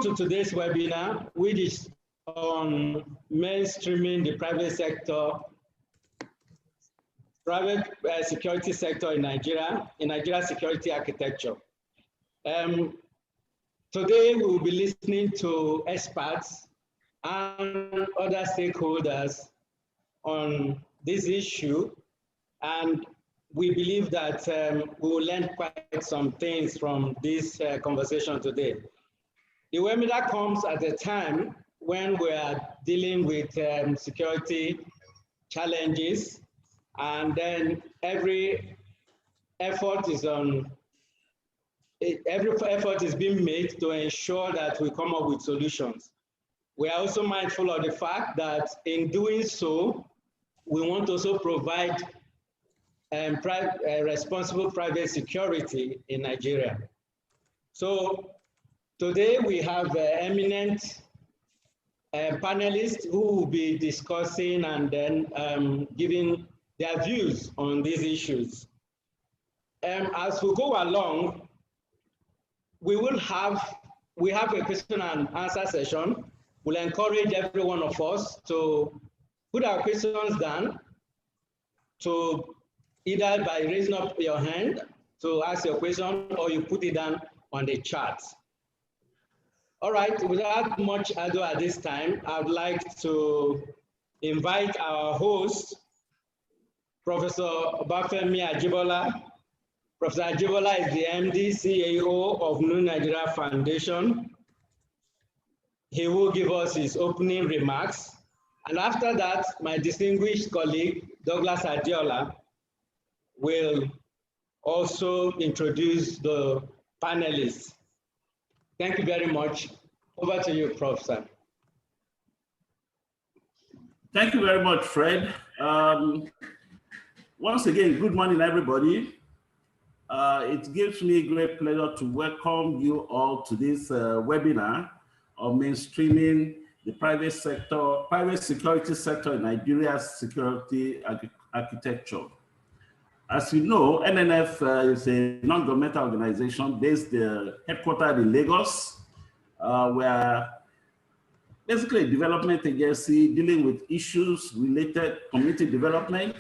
to today's webinar, which is on mainstreaming the private security sector in Nigeria security architecture. Today, we will be listening to experts and other stakeholders on this issue, and we believe that we will learn quite some things from this conversation today. The webinar comes at a time when we are dealing with security challenges, and then every effort is being made to ensure that we come up with solutions. We are also mindful of the fact that in doing so, we want to also provide responsible private security in Nigeria. So today we have eminent panelists who will be discussing and then giving their views on these issues. As we go along, we have a question and answer session. We'll encourage every one of us to put our questions down, to either by raising up your hand to ask your question, or you put it down on the chat. All right, without much ado at this time, I would like to invite our host, Professor Obafemi Ajibola. Professor Ajibola is the MD, CEO of New Nigeria Foundation. He will give us his opening remarks. And after that, my distinguished colleague, Douglas Adiola, will also introduce the panelists. Thank you very much. Over to you, Professor. Thank you very much, Fred. Once again, good morning, everybody. It gives me great pleasure to welcome you all to this webinar on mainstreaming the private security sector in Nigeria's security architecture. As you know, NNF is a non-governmental organization based headquartered in Lagos. We are basically a development agency dealing with issues related community development.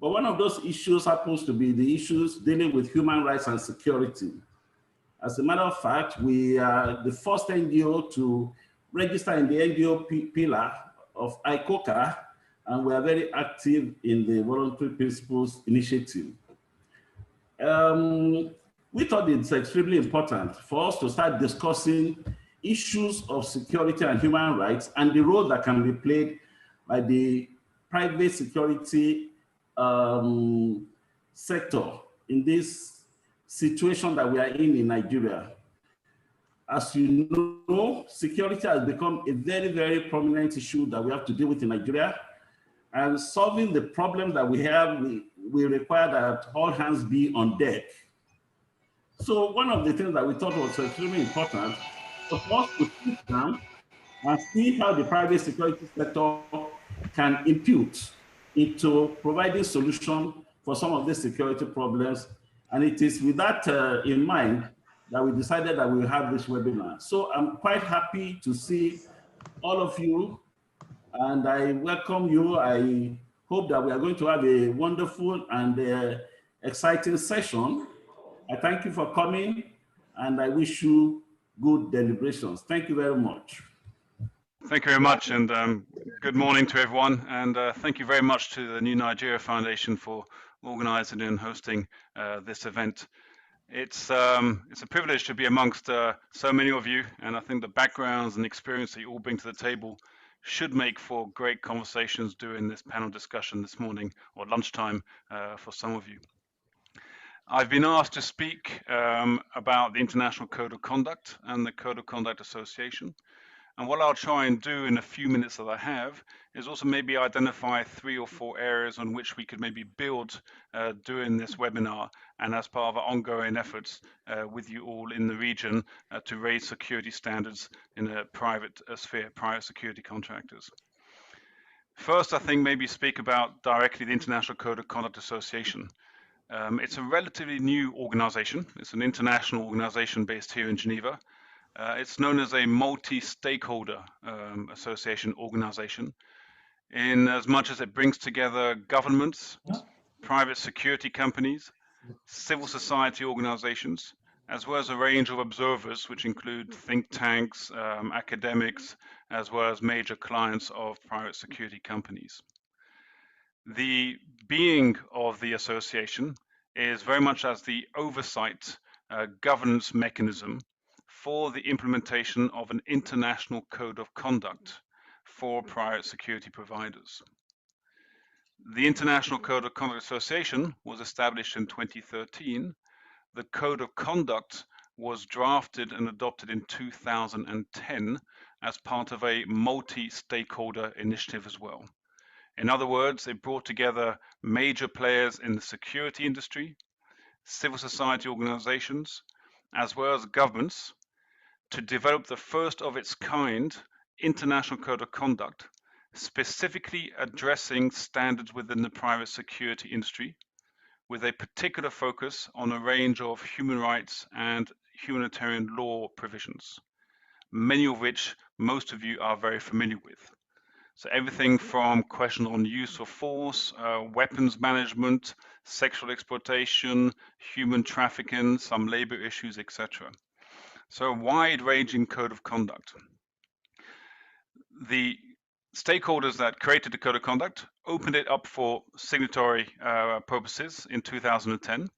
But one of those issues happens to be the issues dealing with human rights and security. As a matter of fact, we are the first NGO to register in the NGO pillar of ICOCA, and we are very active in the Voluntary Principles Initiative. We thought it's extremely important for us to start discussing issues of security and human rights and the role that can be played by the private security sector in this situation that we are in Nigeria. As you know, security has become a very, very prominent issue that we have to deal with in Nigeria. And solving the problem that we have, we require that all hands be on deck. So one of the things that we thought was extremely important was for us to sit down and see how the private security sector can impute into providing solutions for some of these security problems. And it is with that in mind that we decided that we will have this webinar. So I'm quite happy to see all of you, and I welcome you. I hope that we are going to have a wonderful and exciting session. I thank you for coming, and I wish you good deliberations. Thank you very much. Thank you very much, and good morning to everyone. And thank you very much to the New Nigeria Foundation for organizing and hosting this event. It's a privilege to be amongst so many of you, and I think the backgrounds and experience that you all bring to the table should make for great conversations during this panel discussion this morning or lunchtime for some of you. I've been asked to speak about the International Code of Conduct and the Code of Conduct Association. And what I'll try and do in a few minutes that I have is also maybe identify 3 or 4 areas on which we could maybe build during this webinar and as part of our ongoing efforts with you all in the region to raise security standards in a private sphere, private security contractors. First, I think maybe speak about directly the International Code of Conduct Association. It's a relatively new organization. It's an international organization based here in Geneva. It's known as a multi-stakeholder association organization, in as much as it brings together governments, private security companies, civil society organizations, as well as a range of observers, which include think tanks, academics, as well as major clients of private security companies. The being of the association is very much as the oversight governance mechanism for the implementation of an international code of conduct for private security providers. The International Code of Conduct Association was established in 2013. The Code of Conduct was drafted and adopted in 2010 as part of a multi-stakeholder initiative as well. In other words, it brought together major players in the security industry, civil society organizations, as well as governments to develop the first of its kind international code of conduct, specifically addressing standards within the private security industry, with a particular focus on a range of human rights and humanitarian law provisions, many of which most of you are very familiar with. So everything from question on use of force, weapons management, sexual exploitation, human trafficking, some labor issues, etc. So a wide-ranging code of conduct. The stakeholders that created the code of conduct opened it up for signatory purposes in 2010.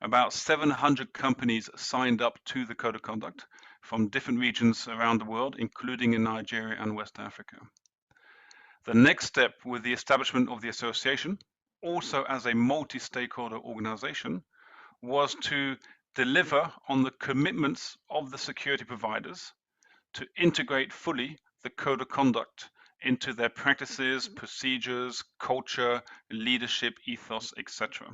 About 700 companies signed up to the code of conduct from different regions around the world, including in Nigeria and West Africa. The next step with the establishment of the association, also as a multi-stakeholder organization, was to deliver on the commitments of the security providers to integrate fully the code of conduct into their practices, procedures, culture, leadership, ethos, etc.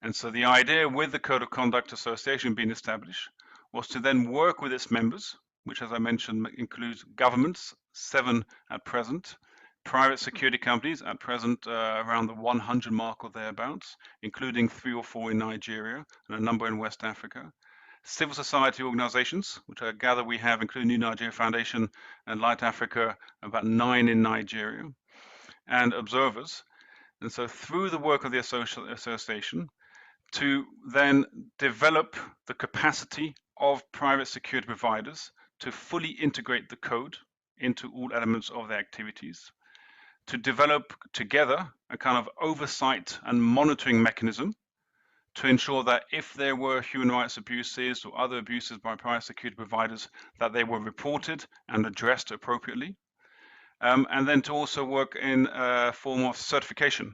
And so the idea with the Code of Conduct Association being established was to then work with its members, which, as I mentioned, includes governments, 7 at present, private security companies at present around the 100 mark or thereabouts, including 3 or 4 in Nigeria and a number in West Africa, civil society organizations, which I gather we have, including New Nigeria Foundation and Light Africa, about 9 in Nigeria, and observers. And so through the work of the association, to then develop the capacity of private security providers to fully integrate the code into all elements of their activities, to develop together a kind of oversight and monitoring mechanism to ensure that if there were human rights abuses or other abuses by private security providers, that they were reported and addressed appropriately. And then to also work in a form of certification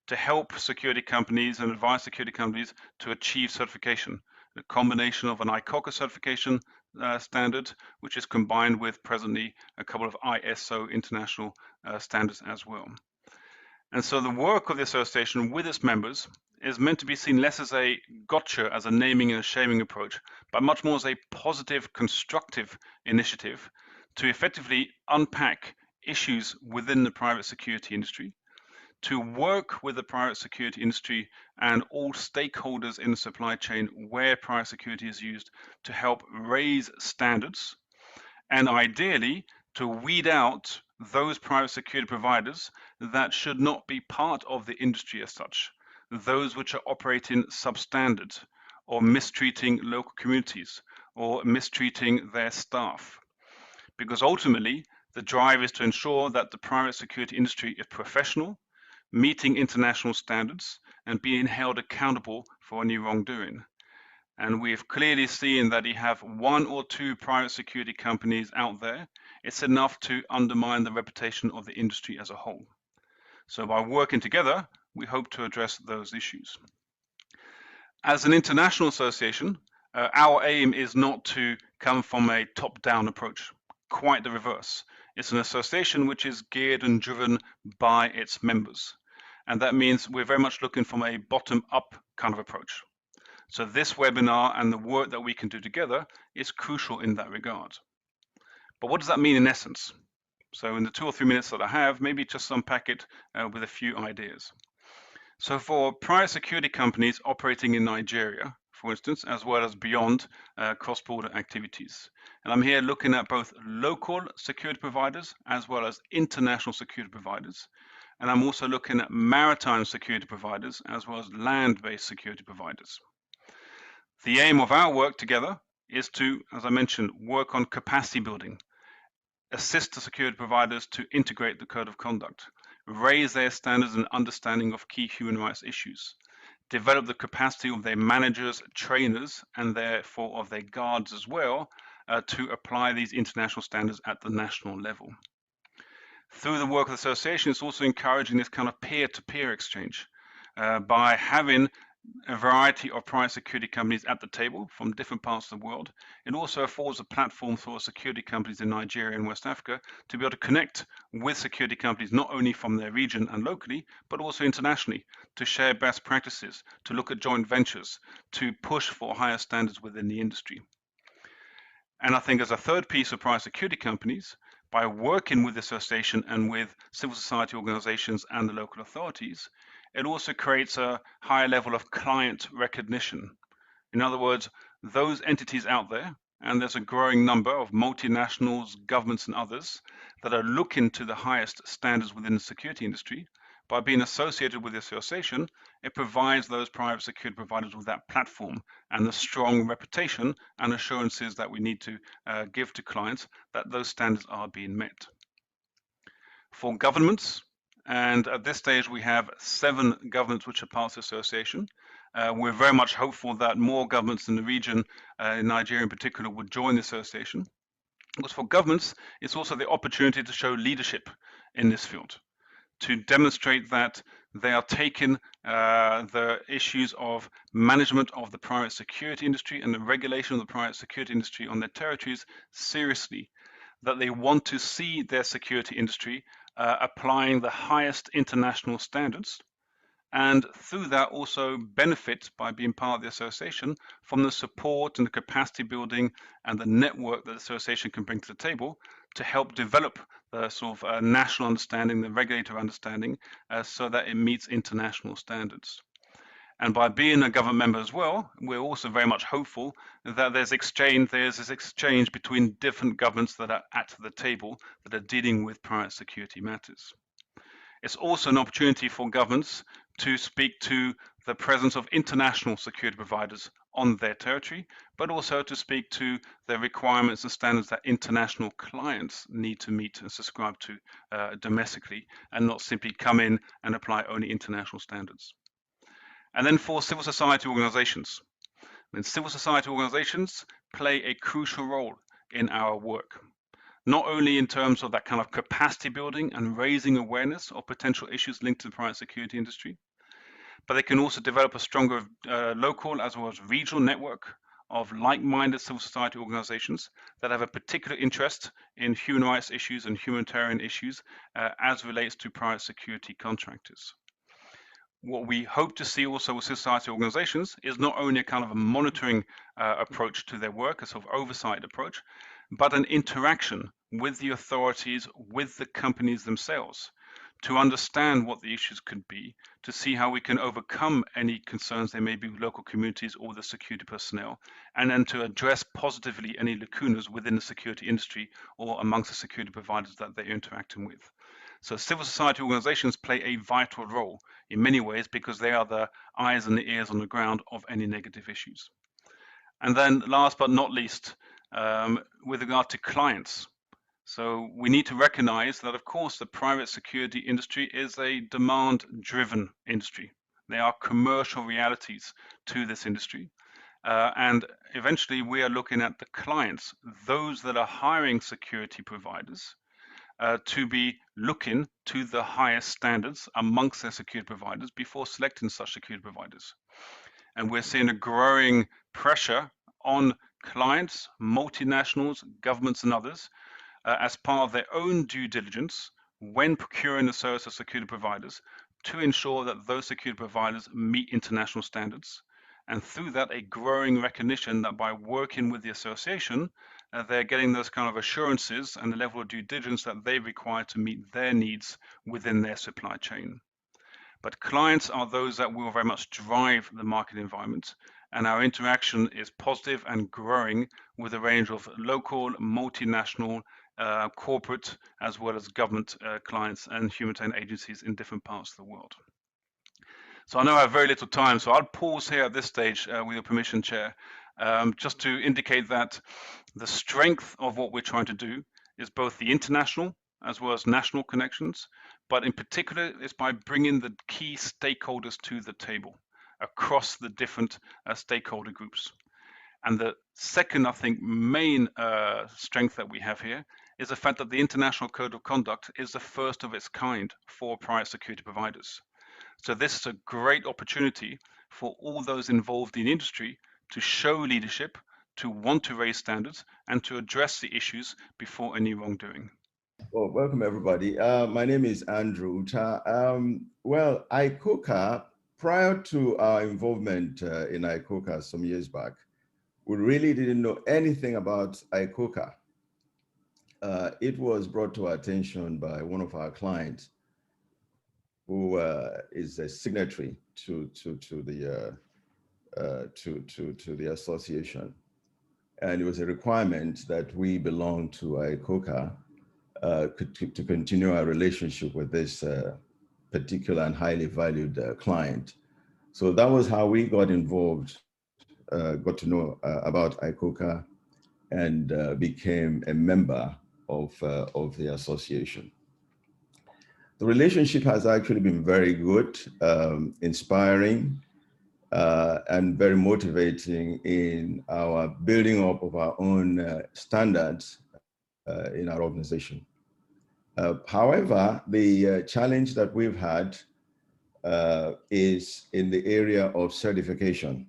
to help security companies and advise security companies to achieve certification, a combination of an ICOCA certification standard, which is combined with presently a couple of ISO international standards as well. And so the work of the association with its members is meant to be seen less as a gotcha, as a naming and a shaming approach, but much more as a positive, constructive initiative to effectively unpack issues within the private security industry, to work with the private security industry and all stakeholders in the supply chain where private security is used to help raise standards, and ideally to weed out those private security providers that should not be part of the industry as such, those which are operating substandard or mistreating local communities or mistreating their staff. Because ultimately, the drive is to ensure that the private security industry is professional, meeting international standards, and being held accountable for any wrongdoing. And we've clearly seen that you have 1 or 2 private security companies out there, it's enough to undermine the reputation of the industry as a whole. So by working together, we hope to address those issues. As an international association, our aim is not to come from a top-down approach, quite the reverse. It's an association which is geared and driven by its members. And that means we're very much looking from a bottom-up kind of approach. So this webinar and the work that we can do together is crucial in that regard. But what does that mean in essence? So in the 2 or 3 minutes that I have, maybe just unpack it with a few ideas. So for private security companies operating in Nigeria, for instance, as well as beyond cross-border activities. And I'm here looking at both local security providers as well as international security providers. And I'm also looking at maritime security providers as well as land-based security providers. The aim of our work together is to, as I mentioned, work on capacity building, assist the security providers to integrate the code of conduct, raise their standards and understanding of key human rights issues, develop the capacity of their managers, trainers, and therefore of their guards as well, to apply these international standards at the national level. Through the work of the association, it's also encouraging this kind of peer-to-peer exchange by having a variety of private security companies at the table from different parts of the world. It also affords a platform for security companies in Nigeria and West Africa to be able to connect with security companies not only from their region and locally, but also internationally, to share best practices, to look at joint ventures, to push for higher standards within the industry. And I think as a third piece of private security companies, by working with the association and with civil society organizations and the local authorities, it also creates a higher level of client recognition. In other words, those entities out there, and there's a growing number of multinationals, governments, and others that are looking to the highest standards within the security industry, by being associated with the association, it provides those private security providers with that platform and the strong reputation and assurances that we need to give to clients that those standards are being met. For governments, and at this stage we have 7 governments which are part of the association. We're very much hopeful that more governments in the region, in Nigeria in particular, would join the association. Because for governments, it's also the opportunity to show leadership in this field, to demonstrate that they are taking the issues of management of the private security industry and the regulation of the private security industry on their territories seriously, that they want to see their security industry applying the highest international standards, and through that also benefit by being part of the association from the support and the capacity building and the network that the association can bring to the table to help develop the sort of national understanding, the regulatory understanding, so that it meets international standards. And by being a government member as well, we're also very much hopeful that there's this exchange between different governments that are at the table that are dealing with private security matters. It's also an opportunity for governments to speak to the presence of international security providers on their territory, but also to speak to the requirements and standards that international clients need to meet and subscribe to domestically, and not simply come in and apply only international standards. And then for civil society organizations. And civil society organizations play a crucial role in our work, not only in terms of that kind of capacity building and raising awareness of potential issues linked to the private security industry, but they can also develop a stronger local as well as regional network of like-minded civil society organizations that have a particular interest in human rights issues and humanitarian issues as relates to private security contractors. What we hope to see also with civil society organizations is not only a kind of a monitoring approach to their work, a sort of oversight approach, but an interaction with the authorities, with the companies themselves, to understand what the issues could be, to see how we can overcome any concerns there may be with local communities or the security personnel, and then to address positively any lacunas within the security industry or amongst the security providers that they're interacting with. So civil society organizations play a vital role in many ways because they are the eyes and the ears on the ground of any negative issues. And then last but not least, with regard to clients. So we need to recognize that, of course, the private security industry is a demand-driven industry. There are commercial realities to this industry. And eventually we are looking at the clients, those that are hiring security providers, to be looking to the highest standards amongst their security providers before selecting such security providers. And we're seeing a growing pressure on clients, multinationals, governments, and others as part of their own due diligence when procuring the service of security providers to ensure that those security providers meet international standards. And through that, a growing recognition that by working with the association, they're getting those kind of assurances and the level of due diligence that they require to meet their needs within their supply chain. But clients are those that will very much drive the market environment, and our interaction is positive and growing with a range of local, multinational, corporate, as well as government clients and humanitarian agencies in different parts of the world. So I know I have very little time, so I'll pause here at this stage with your permission, Chair, just to indicate that the strength of what we're trying to do is both the international as well as national connections, but in particular it's by bringing the key stakeholders to the table across the different stakeholder groups. And the second, I think, main strength that we have here is the fact that the International Code of Conduct is the first of its kind for private security providers. So this is a great opportunity for all those involved in the industry to show leadership, to want to raise standards, and to address the issues before any wrongdoing. Well, welcome everybody. My name is Andrew Uta. Well, ICOCA, prior to our involvement in ICOCA some years back, we really didn't know anything about ICOCA. It was brought to our attention by one of our clients, who is a signatory to the association, and it was a requirement that we belong to ICOCA to continue our relationship with this particular and highly valued client. So that was how we got involved, got to know about ICOCA, and became a member of the association. The relationship has actually been very good, inspiring, and very motivating in our building up of our own standards in our organization. However, the challenge that we've had is in the area of certification.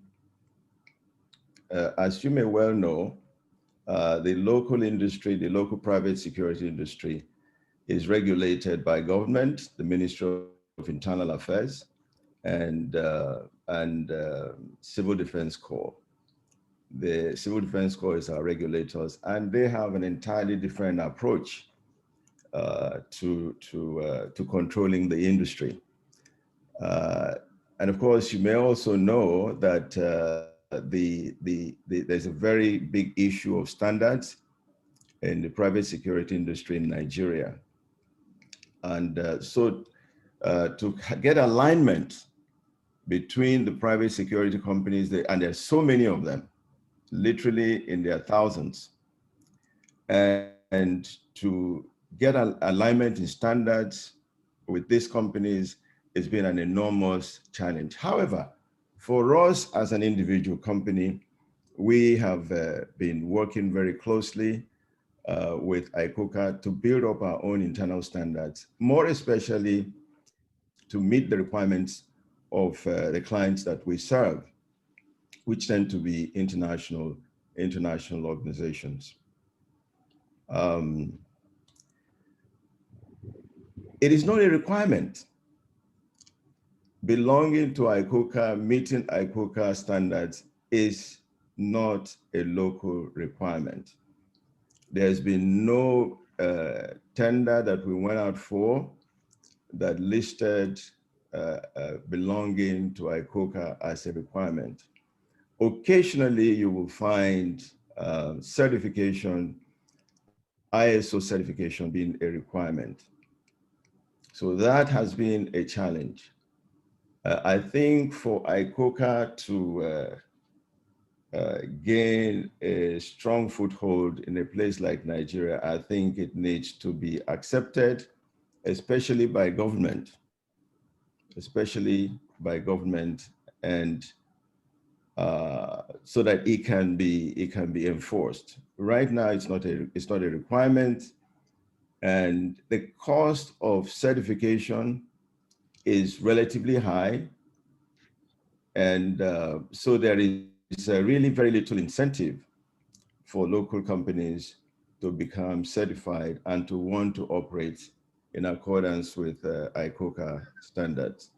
As you may well know, the local industry, the local private security industry, is regulated by government, the Ministry of Internal Affairs, and Civil Defense Corps. The Civil Defense Corps is our regulators, and they have an entirely different approach to controlling the industry. And of course, you may also know that there's a very big issue of standards in the private security industry in Nigeria. And so to get alignment between the private security companies, and there's so many of them, literally in their thousands, and to get an alignment in standards with these companies has been an enormous challenge. However, for us as an individual company, we have been working very closely with ICOCA to build up our own internal standards, more especially to meet the requirements of the clients that we serve, which tend to be international organizations. It is not a requirement. Belonging to ICOCA, meeting ICOCA standards is not a local requirement. There's been no tender that we went out for that listed belonging to ICOCA as a requirement. Occasionally, you will find certification, ISO certification being a requirement. So that has been a challenge. I think for ICOCA to gain a strong foothold in a place like Nigeria, I think it needs to be accepted, especially by government, and so that it can be enforced. Right now, it's not a requirement, and the cost of certification is relatively high, and so there is really very little incentive for local companies to become certified and to want to operate in accordance with ICOCA standards.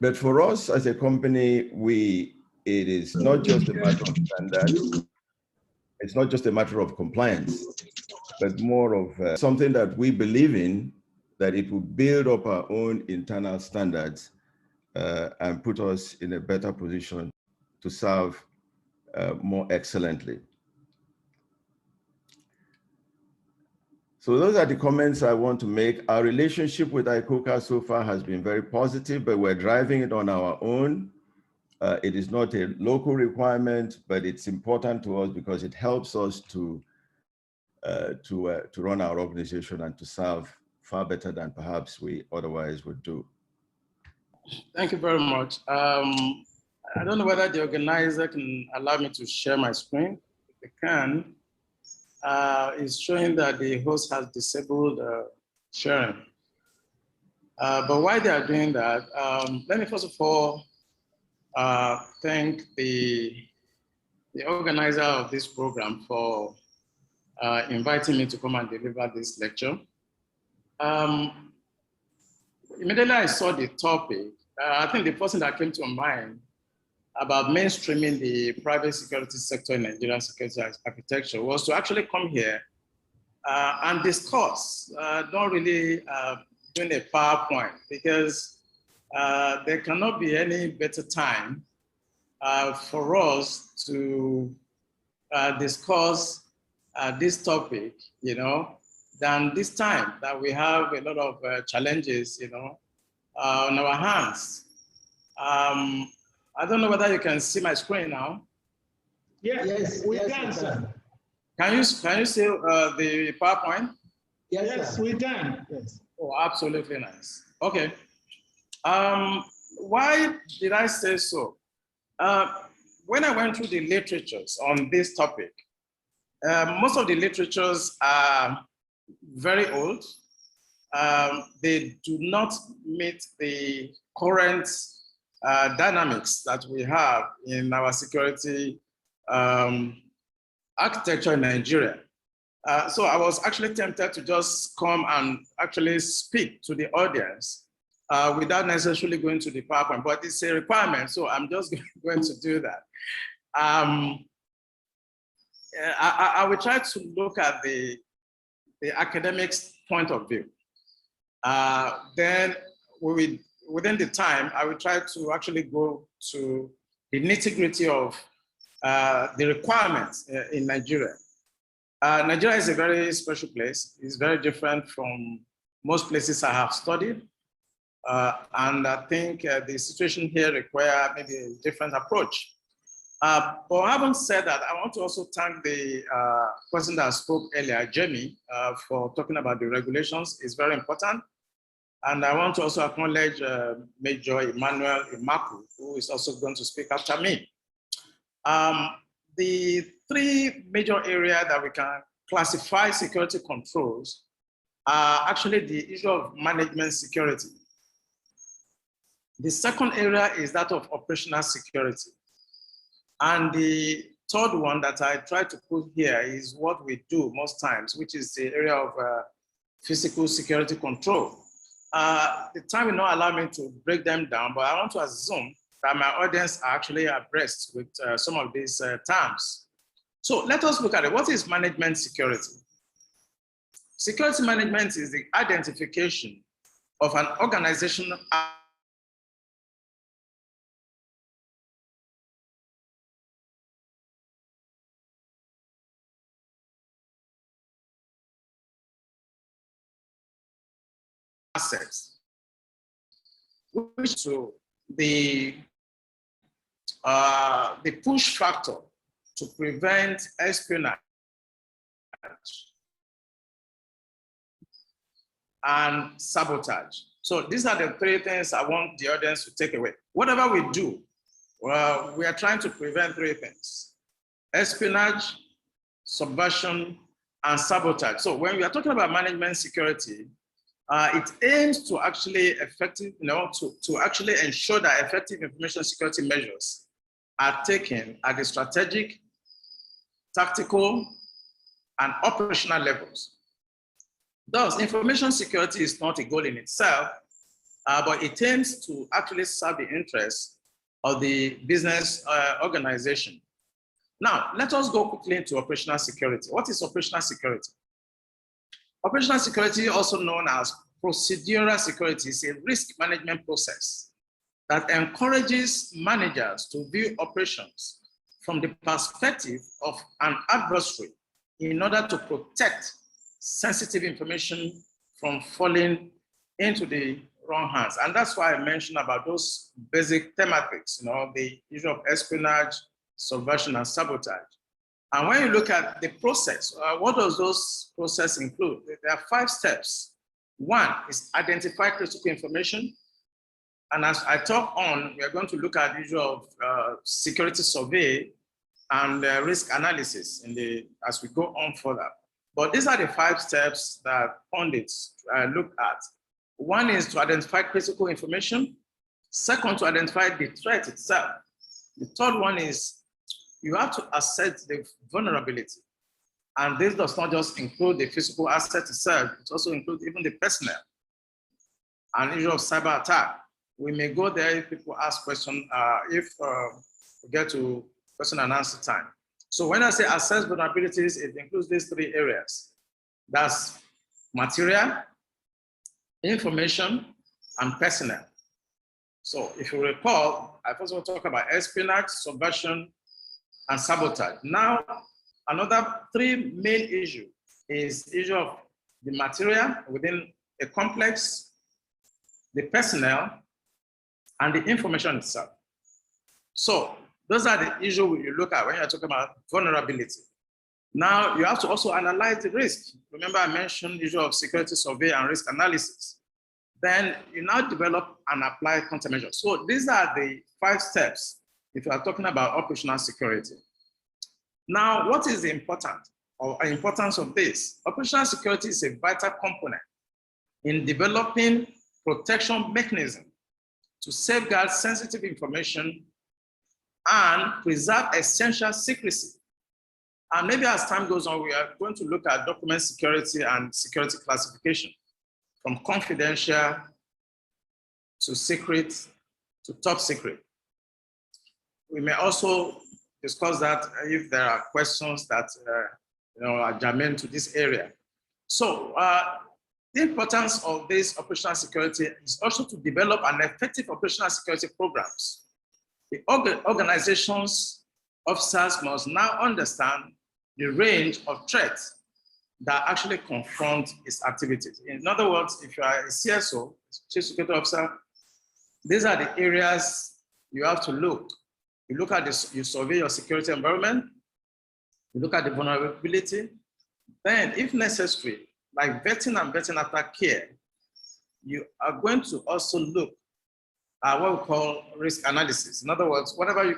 But for us as a company, it is not just a matter of standards, it's not just a matter of compliance, but more of something that we believe in, that it will build up our own internal standards and put us in a better position to serve more excellently. So those are the comments I want to make. Our relationship with ICOCA so far has been very positive, but we're driving it on our own. It is not a local requirement, but it's important to us because it helps us to run our organization and to serve far better than perhaps we otherwise would do. Thank you very much. I don't know whether the organizer can allow me to share my screen. If they can, it's showing that the host has disabled sharing. But while they are doing that, let me first of all thank the organizer of this program for inviting me to come and deliver this lecture. Immediately I saw the topic, I think the person that came to mind about mainstreaming the private security sector in Nigerian security architecture was to actually come here and discuss, not really doing a PowerPoint, because there cannot be any better time for us to discuss this topic, than this time that we have a lot of challenges, on our hands. I don't know whether you can see my screen now. Yes, we can, sir. Can you see the PowerPoint? Yes, we can. Yes. Oh, absolutely nice. Okay. Why did I say so? When I went through the literatures on this topic, most of the literatures are very old. They do not meet the current dynamics that we have in our security architecture in Nigeria. So I was actually tempted to just come and actually speak to the audience without necessarily going to the PowerPoint, but it's a requirement, so I'm just going to do that. I will try to look at the academic's point of view. Then within the time, I will try to actually go to the nitty-gritty of the requirements in Nigeria. Nigeria is a very special place. It's very different from most places I have studied. And I think the situation here requires maybe a different approach. But having said that, I want to also thank the person that spoke earlier, Jamie, for talking about the regulations. It's very important. And I want to also acknowledge Major Emmanuel Imaku, who is also going to speak after me. The three major areas that we can classify security controls are actually the issue of management security. The second area is that of operational security. And the third one that I try to put here is what we do most times, which is the area of physical security control. The time will not allow me to break them down, but I want to assume that my audience are actually abreast with some of these terms. So let us look at it. What is management security? Security management is the identification of an organizational assets, which to the push factor to prevent espionage and sabotage. So these are the three things I want the audience to take away. Whatever we do, we are trying to prevent three things: espionage, subversion, and sabotage. So when we are talking about management security, it aims to actually to actually ensure that effective information security measures are taken at the strategic, tactical, and operational levels. Thus, information security is not a goal in itself, but it aims to actually serve the interests of the business organization. Now, let us go quickly into operational security. What is operational security? Operational security, also known as procedural security, is a risk management process that encourages managers to view operations from the perspective of an adversary in order to protect sensitive information from falling into the wrong hands. And that's why I mentioned about those basic thematics, the issue of espionage, subversion, and sabotage. And when you look at the process, what does those processes include? There are 5 steps. One is identify critical information. And as I talk on, we are going to look at the issue of security survey and risk analysis as we go on further. But these are the 5 steps that pundits look at. One is to identify critical information. Second, to identify the threat itself. The third one is you have to assess the vulnerability. And this does not just include the physical asset itself, it also includes even the personnel. And issue of cyber attack. We may go there if people ask questions, if we get to question and answer time. So when I say assess vulnerabilities, it includes these 3 areas. That's material, information, and personnel. So if you recall, I first want to talk about espionage, subversion, and sabotage. Now, another 3 main issue is issue of the material within a complex, the personnel, and the information itself. So those are the issues you look at when you're talking about vulnerability. Now, you have to also analyze the risk. Remember, I mentioned the issue of security survey and risk analysis. Then you now develop and apply countermeasures. So these are the 5 steps if you are talking about operational security. Now, what is the importance of this? Operational security is a vital component in developing protection mechanisms to safeguard sensitive information and preserve essential secrecy. And maybe as time goes on, we are going to look at document security and security classification, from confidential to secret to top secret. We may also discuss that if there are questions that are germane to this area. So the importance of this operational security is also to develop an effective operational security programs. The organization's officers must now understand the range of threats that actually confront its activities. In other words, if you are a CSO, Chief Security Officer, these are the areas you have to look. You look at this, you survey your security environment, you look at the vulnerability, then if necessary, like vetting and vetting attack care, you are going to also look at what we call risk analysis. In other words, whatever you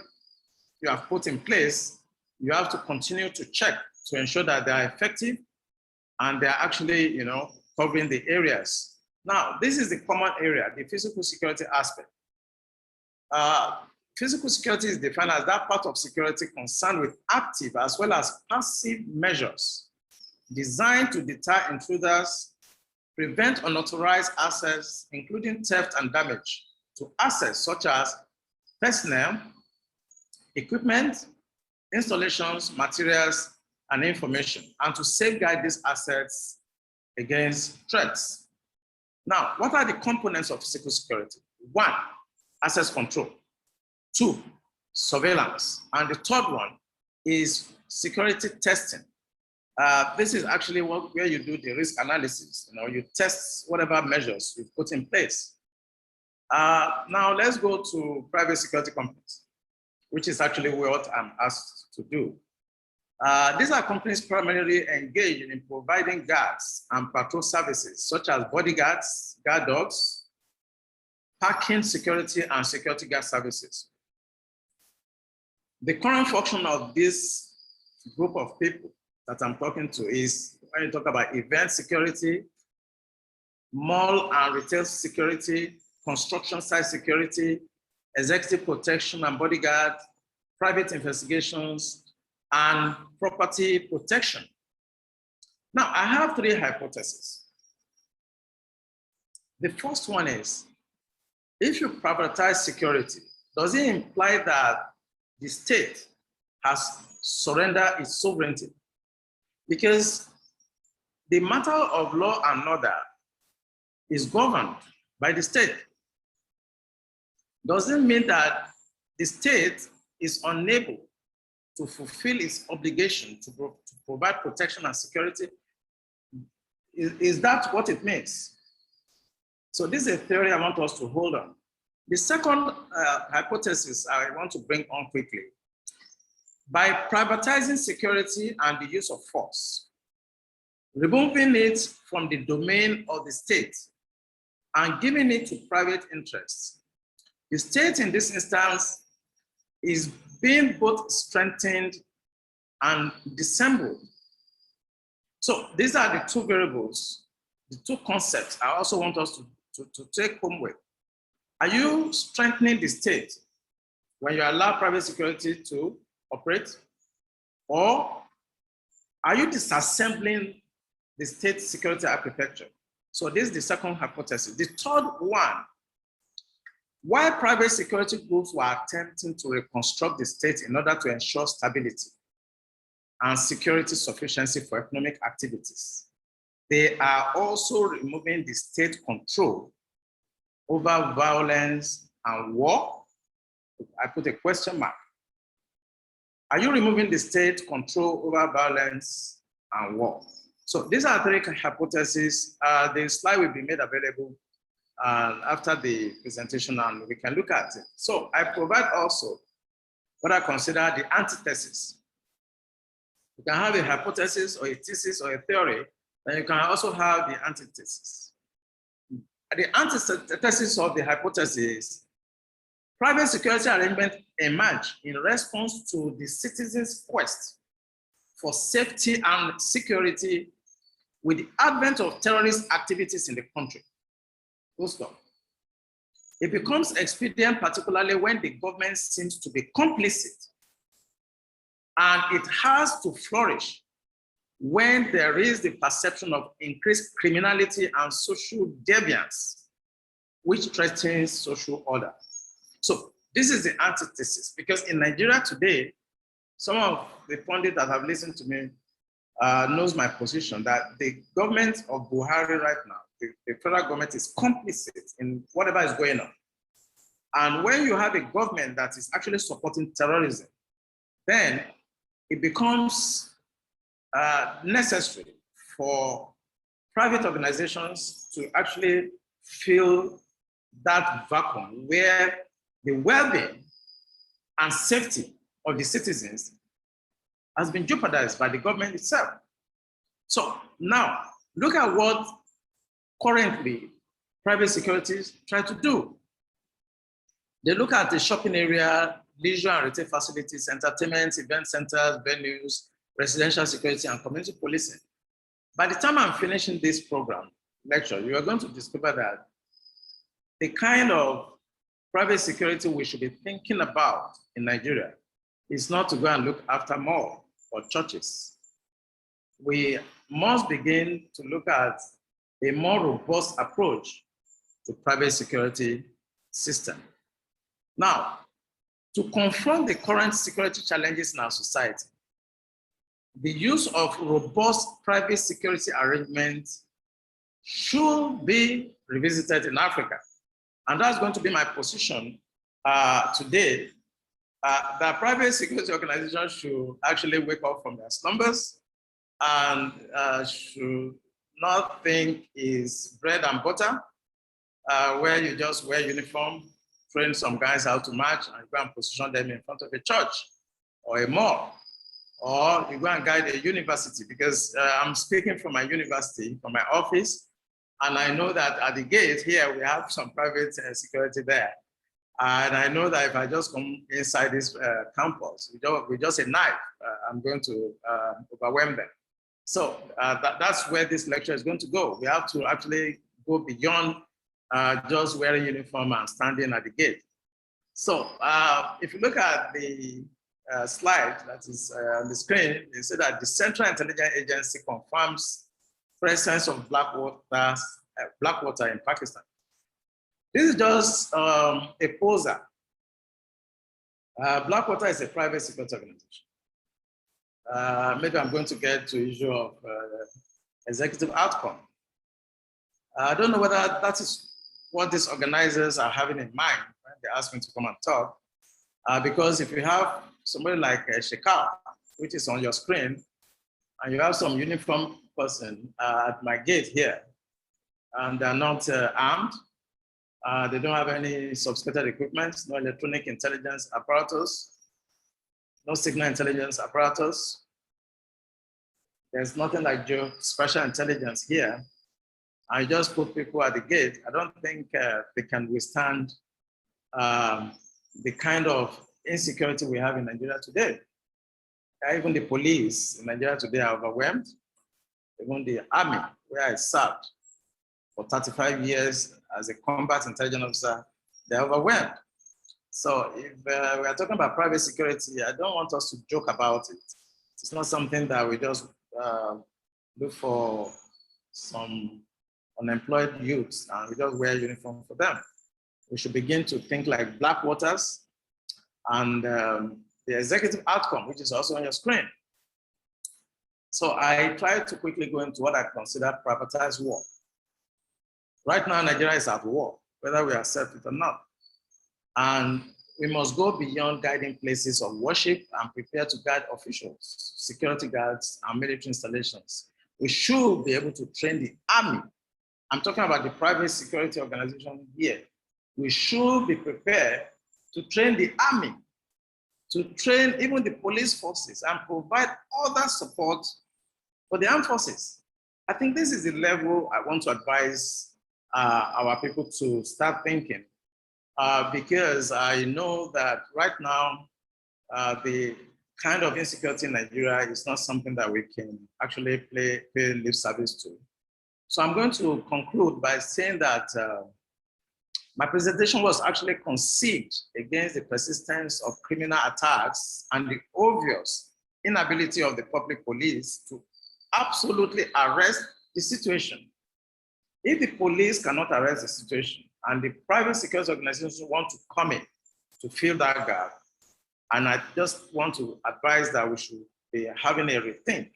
have put in place, you have to continue to check to ensure that they are effective and they're actually, covering the areas. Now, this is the common area, the physical security aspect. Physical security is defined as that part of security concerned with active as well as passive measures designed to deter intruders, prevent unauthorized access, including theft and damage to assets such as personnel, equipment, installations, materials, and information, and to safeguard these assets against threats. Now, what are the components of physical security? 1, access control. 2, surveillance. And the third one is security testing. This is actually where you do the risk analysis. You test whatever measures you've put in place. Now let's go to private security companies, which is actually what I'm asked to do. These are companies primarily engaged in providing guards and patrol services, such as bodyguards, guard dogs, parking security, and security guard services. The current function of this group of people that I'm talking to is when you talk about event security, mall and retail security, construction site security, executive protection and bodyguard, private investigations, and property protection. Now, I have 3 hypotheses. The first one is, if you privatize security, does it imply that the state has surrendered its sovereignty? Because the matter of law and order is governed by the state. doesn't mean that the state is unable to fulfill its obligation to provide protection and security. Is that what it means? So this is a theory I want us to hold on. The second hypothesis I want to bring on quickly. By privatizing security and the use of force, removing it from the domain of the state and giving it to private interests, the state in this instance is being both strengthened and dissembled. So these are the two variables, the two concepts I also want us to take home with. Are you strengthening the state when you allow private security to operate? Or are you disassembling the state security architecture? So this is the second hypothesis. The third one, why private security groups were attempting to reconstruct the state in order to ensure stability and security sufficiency for economic activities. They are also removing the state control over violence and war. I put a question mark. Are you removing the state control over violence and war? So these are three hypotheses. The slide will be made available after the presentation and we can look at it. So I provide also what I consider the antithesis. You can have a hypothesis or a thesis or a theory, and you can also have the antithesis. The antithesis of the hypothesis, private security arrangement emerged in response to the citizens' quest for safety and security with the advent of terrorist activities in the country. Full stop. It becomes expedient, particularly when the government seems to be complicit, and it has to flourish when there is the perception of increased criminality and social deviance, which threatens social order. So this is the antithesis, because in Nigeria today, some of the pundits that have listened to me knows my position that the government of Buhari right now, the federal government is complicit in whatever is going on. And when you have a government that is actually supporting terrorism, then it becomes necessary for private organizations to actually fill that vacuum where the well-being and safety of the citizens has been jeopardized by the government itself. So now, look at what currently private securities try to do. They look at the shopping area, leisure and retail facilities, entertainment, event centers, venues, residential security, and community policing. By the time I'm finishing this program, lecture, you are going to discover that the kind of private security we should be thinking about in Nigeria is not to go and look after malls or churches. We must begin to look at a more robust approach to private security system. Now, to confront the current security challenges in our society, the use of robust private security arrangements should be revisited in Africa. And that's going to be my position today, that private security organizations should actually wake up from their slumbers and should not think is bread and butter, where you just wear uniform, train some guys how to march and go and position them in front of a church or a mall, or you go and guide a university, because I'm speaking from my university, from my office, and I know that at the gate here, we have some private security there. And I know that if I just come inside this campus with just a knife, I'm going to overwhelm them. So that's where this lecture is going to go. We have to actually go beyond just wearing uniform and standing at the gate. So if you look at the slide that is on the screen, you see that the Central Intelligence Agency confirms presence of Blackwater in Pakistan. This is just a poser. Blackwater is a private security organization. Maybe I'm going to get to the issue of executive outcome. I don't know whether that is what these organizers are having in mind when they ask me to come and talk. Because if you have somebody like Shekau, which is on your screen, and you have some uniformed person at my gate here, and they're not armed, they don't have any sophisticated equipment, no electronic intelligence apparatus, no signal intelligence apparatus. There's nothing like special intelligence here. I just put people at the gate. I don't think they can withstand the kind of insecurity we have in Nigeria today. Even the police in Nigeria today are overwhelmed. Even the army, where I served for 35 years as a combat intelligence officer, they're overwhelmed. So if we are talking about private security, I don't want us to joke about it. It's not something that we just look for some unemployed youths and we just wear uniform for them. We should begin to think like Black Waters and the executive outcome, which is also on your screen. So I try to quickly go into what I consider privatized war. Right now, Nigeria is at war, whether we accept it or not. And we must go beyond guiding places of worship and prepare to guide officials, security guards, and military installations. We should be able to train the army. I'm talking about the private security organization here. We should be prepared to train the army, to train even the police forces and provide other support for the armed forces. I think this is the level I want to advise our people to start thinking, because I know that right now, the kind of insecurity in Nigeria is not something that we can actually pay lip service to. So I'm going to conclude by saying that my presentation was actually conceived against the persistence of criminal attacks and the obvious inability of the public police to absolutely arrest the situation. If the police cannot arrest the situation and the private security organizations want to come in to fill that gap, and I just want to advise that we should be having a rethink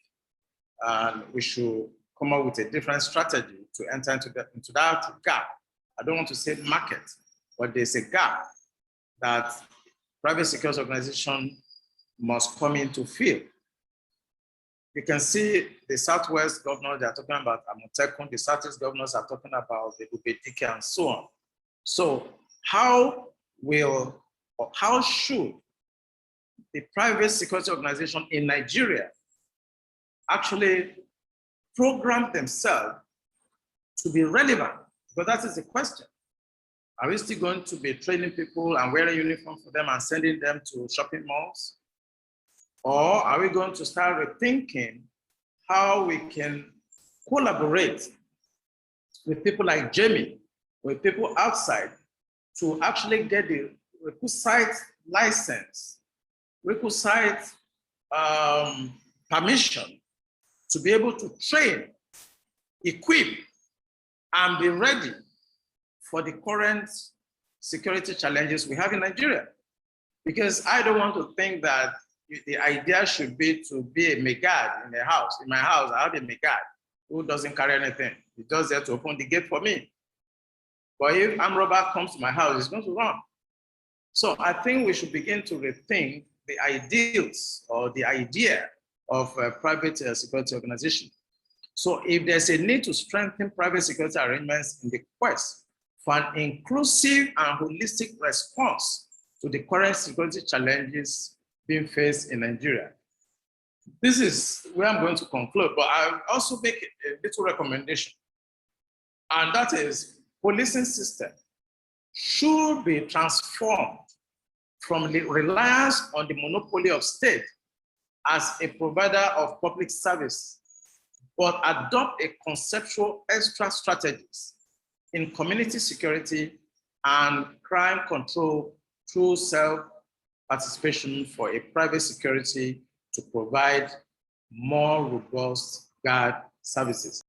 and we should come up with a different strategy to enter into that gap. I don't want to say market, but there's a gap that private security organization must come in to fill. You can see the Southwest governors, they're talking about Amotekun, the Southeast governors are talking about the Ubedike and so on. So how should the private security organization in Nigeria actually program themselves to be relevant? But that is the question. Are we still going to be training people and wearing uniform for them and sending them to shopping malls? Or are we going to start rethinking how we can collaborate with people like Jamie, with people outside, to actually get the requisite license, requisite permission to be able to train, equip, and be ready for the current security challenges we have in Nigeria. Because I don't want to think that the idea should be to be a megad in a house. In my house, I have a megad who doesn't carry anything. He's just there to open the gate for me. But if armed robber comes to my house, he's going to run. So I think we should begin to rethink the ideals or the idea of a private security organization. So if there's a need to strengthen private security arrangements in the quest for an inclusive and holistic response to the current security challenges being faced in Nigeria. This is where I'm going to conclude, but I'll also make a little recommendation. And that is, policing system should be transformed from the reliance on the monopoly of state as a provider of public service, but adopt a conceptual extra strategies in community security and crime control through self-participation for a private security to provide more robust guard services.